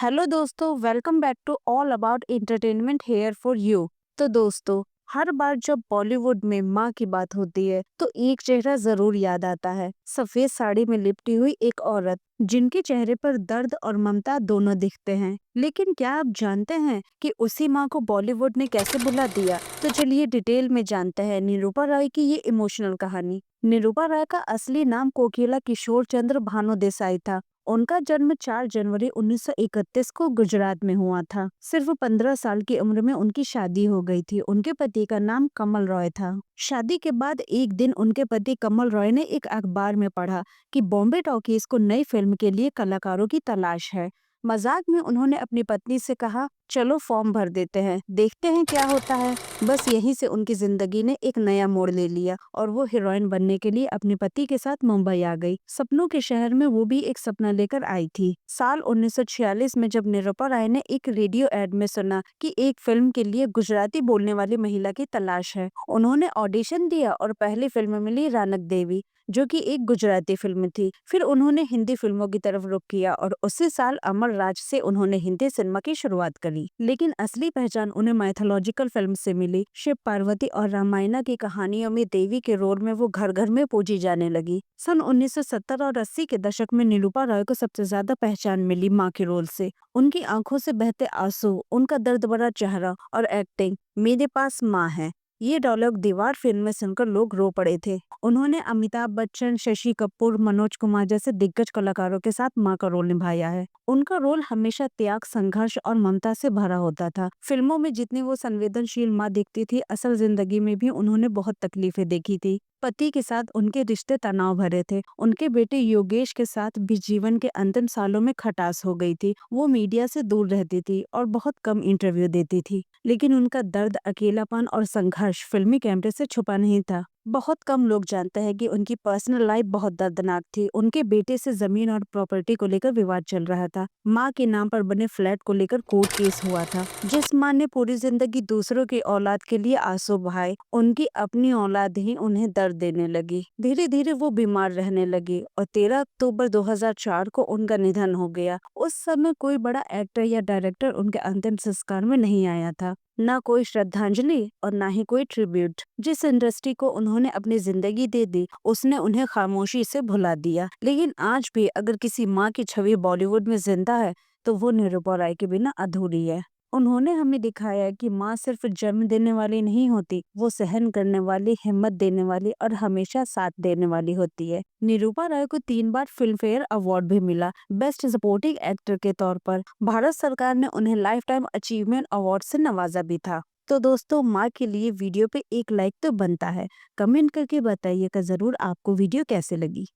Hello दोस्तों, welcome back to all about entertainment here for you. तो दोस्तों, हर बार जब बॉलीवुड में माँ की बात होती है तो एक चेहरा जरूर याद आता है। सफेद साड़ी में लिपटी हुई एक औरत जिनके चेहरे पर दर्द और ममता दोनों दिखते हैं। लेकिन क्या आप जानते हैं कि उसी माँ को बॉलीवुड ने कैसे भुला दिया? तो चलिए डिटेल में जानते हैं निरूपा रॉय की ये इमोशनल कहानी। निरूपा रॉय का असली नाम कोकिला किशोर चंद्र भानु देसाई था। उनका जन्म 4 जनवरी 1931 को गुजरात में हुआ था। सिर्फ 15 साल की उम्र में उनकी शादी हो गई थी। उनके पति का नाम कमल रॉय था। शादी के बाद एक दिन उनके पति कमल रॉय ने एक अखबार में पढ़ा कि बॉम्बे टॉकीज को नई फिल्म के लिए कलाकारों की तलाश है। मजाक में उन्होंने अपनी पत्नी से कहा, चलो फॉर्म भर देते हैं, देखते हैं क्या होता है। बस यहीं से उनकी जिंदगी ने एक नया मोड़ ले लिया और वो हीरोइन बनने के लिए अपने पति के साथ मुंबई आ गई। सपनों के शहर में वो भी एक सपना लेकर आई थी। साल 1946 में जब निरूपा राय ने एक रेडियो एड में सुना कि एक फिल्म के लिए गुजराती बोलने वाली महिला की तलाश है, उन्होंने ऑडिशन दिया और पहली फिल्म मिली रानक देवी, जो कि एक गुजराती फिल्म थी। फिर उन्होंने हिंदी फिल्मों की तरफ रुख किया और उसी साल अमर राज से उन्होंने हिंदी सिनेमा की शुरुआत करी। लेकिन असली पहचान उन्हें माइथोलॉजिकल फिल्म से मिली। शिव पार्वती और रामायणा की कहानियों में देवी के रोल में वो घर घर में पूजी जाने लगी। सन 1970 और 80 के दशक में निरूपा रॉय को सबसे ज्यादा पहचान मिली माँ के रोल से। उनकी आंखों से बहते आंसू, उनका दर्द भरा चेहरा और एक्टिंग, मेरे पास माँ है, ये डायलॉग दीवार फिल्म में सुनकर लोग रो पड़े थे। उन्होंने अमिताभ बच्चन, शशि कपूर, मनोज कुमार जैसे दिग्गज कलाकारों के साथ माँ का रोल निभाया है। उनका रोल हमेशा त्याग, संघर्ष और ममता से भरा होता था। फिल्मों में जितनी वो संवेदनशील माँ दिखती थी, असल जिंदगी में भी उन्होंने बहुत तकलीफें देखी थी। पति के साथ उनके रिश्ते तनाव भरे थे। उनके बेटे योगेश के साथ भी जीवन के अंतिम सालों में खटास हो गई थी। वो मीडिया से दूर रहती थी और बहुत कम इंटरव्यू देती थी। लेकिन उनका दर्द, अकेलापन और संघर्ष फिल्मी कैमरे से छुपा नहीं था। बहुत कम लोग जानते हैं कि उनकी पर्सनल लाइफ बहुत दर्दनाक थी। उनके बेटे से जमीन और प्रॉपर्टी को लेकर विवाद चल रहा था। माँ के नाम पर बने फ्लैट को लेकर कोर्ट केस हुआ था। जिस माँ ने पूरी जिंदगी दूसरों की औलाद के लिए आंसू बहाए, उनकी अपनी औलाद ही उन्हें दर्द देने लगी। धीरे धीरे वो बीमार रहने लगी और 13 अक्टूबर 2004 को उनका निधन हो गया। उस समय कोई बड़ा एक्टर या डायरेक्टर उनके अंतिम संस्कार में नहीं आया था। ना कोई श्रद्धांजलि और ना ही कोई ट्रिब्यूट। जिस इंडस्ट्री को उन्होंने अपनी जिंदगी दे दी, उसने उन्हें खामोशी से भुला दिया। लेकिन आज भी अगर किसी माँ की छवि बॉलीवुड में जिंदा है तो वो निरूपा राय के बिना अधूरी है। उन्होंने हमें दिखाया है कि माँ सिर्फ जन्म देने वाली नहीं होती, वो सहन करने वाली, हिम्मत देने वाली और हमेशा साथ देने वाली होती है। निरूपा राय को 3 बार फिल्म फेयर अवार्ड भी मिला, बेस्ट सपोर्टिंग एक्टर के तौर पर। भारत सरकार ने उन्हें लाइफ टाइम अचीवमेंट अवार्ड से नवाजा भी था। तो दोस्तों, माँ के लिए वीडियो पे एक लाइक तो बनता है। कमेंट करके बताइएगा जरूर आपको वीडियो कैसे लगी।